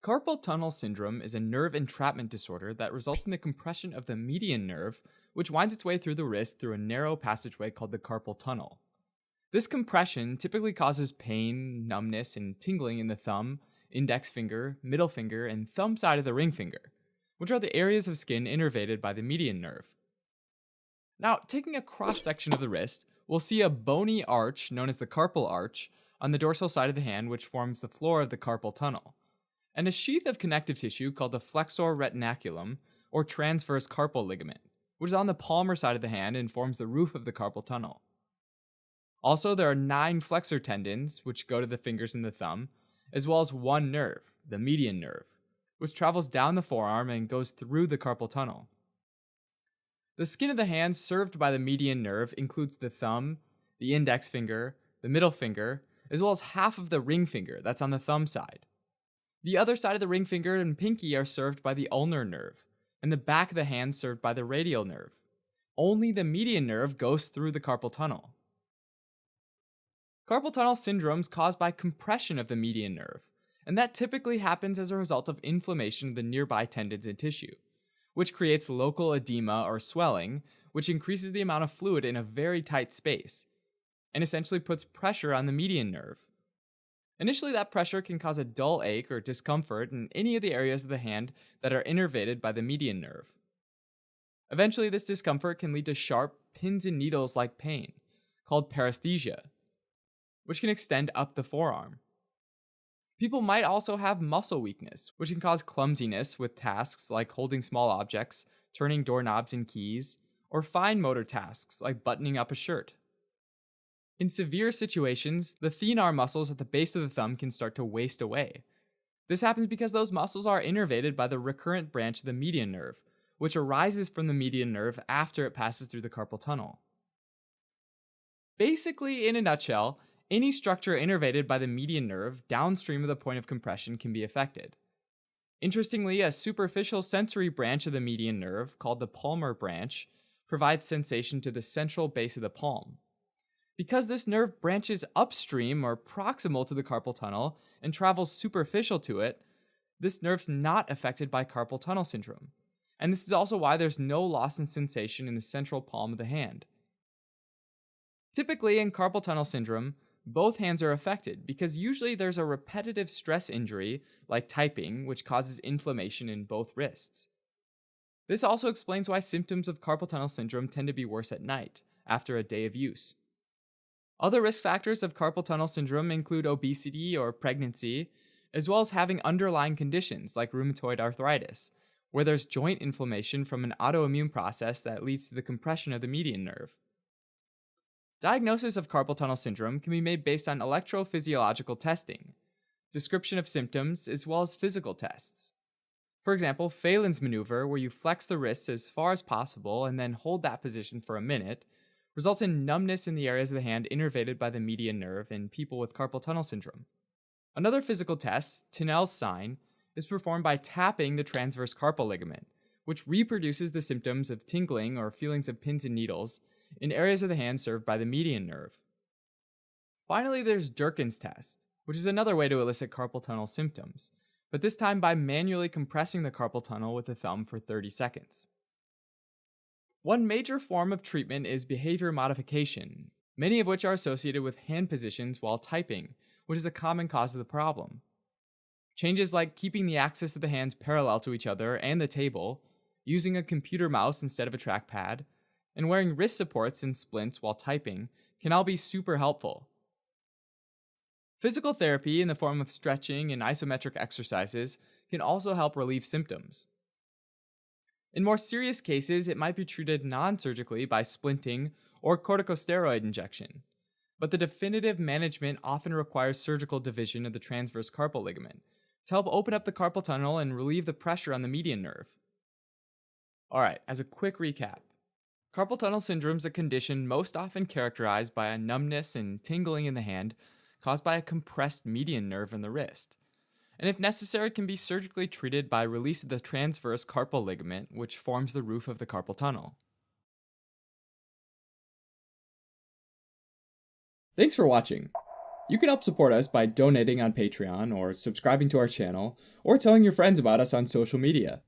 Carpal tunnel syndrome is a nerve entrapment disorder that results in the compression of the median nerve, which winds its way through the wrist through a narrow passageway called the carpal tunnel. This compression typically causes pain, numbness, and tingling in the thumb, index finger, middle finger, and thumb side of the ring finger, which are the areas of skin innervated by the median nerve. Now, taking a cross section of the wrist, we'll see a bony arch known as the carpal arch on the dorsal side of the hand, which forms the floor of the carpal tunnel, and a sheath of connective tissue called the flexor retinaculum, or transverse carpal ligament, which is on the palmar side of the hand and forms the roof of the carpal tunnel. Also, there are 9 flexor tendons, which go to the fingers and the thumb, as well as one nerve, the median nerve, which travels down the forearm and goes through the carpal tunnel. The skin of the hand served by the median nerve includes the thumb, the index finger, the middle finger, as well as half of the ring finger that's on the thumb side. The other side of the ring finger and pinky are served by the ulnar nerve, and the back of the hand served by the radial nerve. Only the median nerve goes through the carpal tunnel. Carpal tunnel syndrome is caused by compression of the median nerve, and that typically happens as a result of inflammation of the nearby tendons and tissue, which creates local edema or swelling, which increases the amount of fluid in a very tight space, and essentially puts pressure on the median nerve. Initially, that pressure can cause a dull ache or discomfort in any of the areas of the hand that are innervated by the median nerve. Eventually, this discomfort can lead to sharp pins and needles like pain, called paresthesia, which can extend up the forearm. People might also have muscle weakness, which can cause clumsiness with tasks like holding small objects, turning doorknobs and keys, or fine motor tasks like buttoning up a shirt. In severe situations, the thenar muscles at the base of the thumb can start to waste away. This happens because those muscles are innervated by the recurrent branch of the median nerve, which arises from the median nerve after it passes through the carpal tunnel. Basically, in a nutshell, any structure innervated by the median nerve downstream of the point of compression can be affected. Interestingly, a superficial sensory branch of the median nerve, called the palmar branch, provides sensation to the central base of the palm. Because this nerve branches upstream or proximal to the carpal tunnel and travels superficial to it, this nerve's not affected by carpal tunnel syndrome. And this is also why there's no loss in sensation in the central palm of the hand. Typically, in carpal tunnel syndrome, both hands are affected because usually there's a repetitive stress injury, like typing, which causes inflammation in both wrists. This also explains why symptoms of carpal tunnel syndrome tend to be worse at night, after a day of use. Other risk factors of carpal tunnel syndrome include obesity or pregnancy, as well as having underlying conditions like rheumatoid arthritis, where there's joint inflammation from an autoimmune process that leads to the compression of the median nerve. Diagnosis of carpal tunnel syndrome can be made based on electrophysiological testing, description of symptoms, as well as physical tests. For example, Phelan's maneuver, where you flex the wrists as far as possible and then hold that position for a minute, results in numbness in the areas of the hand innervated by the median nerve in people with carpal tunnel syndrome. Another physical test, Tinel's sign, is performed by tapping the transverse carpal ligament, which reproduces the symptoms of tingling or feelings of pins and needles in areas of the hand served by the median nerve. Finally, there's Durkin's test, which is another way to elicit carpal tunnel symptoms, but this time by manually compressing the carpal tunnel with the thumb for 30 seconds. One major form of treatment is behavior modification, many of which are associated with hand positions while typing, which is a common cause of the problem. Changes like keeping the axis of the hands parallel to each other and the table, using a computer mouse instead of a trackpad, and wearing wrist supports and splints while typing can all be super helpful. Physical therapy in the form of stretching and isometric exercises can also help relieve symptoms. In more serious cases, it might be treated non-surgically by splinting or corticosteroid injection, but the definitive management often requires surgical division of the transverse carpal ligament to help open up the carpal tunnel and relieve the pressure on the median nerve. Alright, as a quick recap, carpal tunnel syndrome is a condition most often characterized by a numbness and tingling in the hand caused by a compressed median nerve in the wrist, and if necessary can be surgically treated by release of the transverse carpal ligament, which forms the roof of the carpal tunnel. Thanks for watching. You can help support us by donating on Patreon, or subscribing to our channel, or telling your friends about us on social media.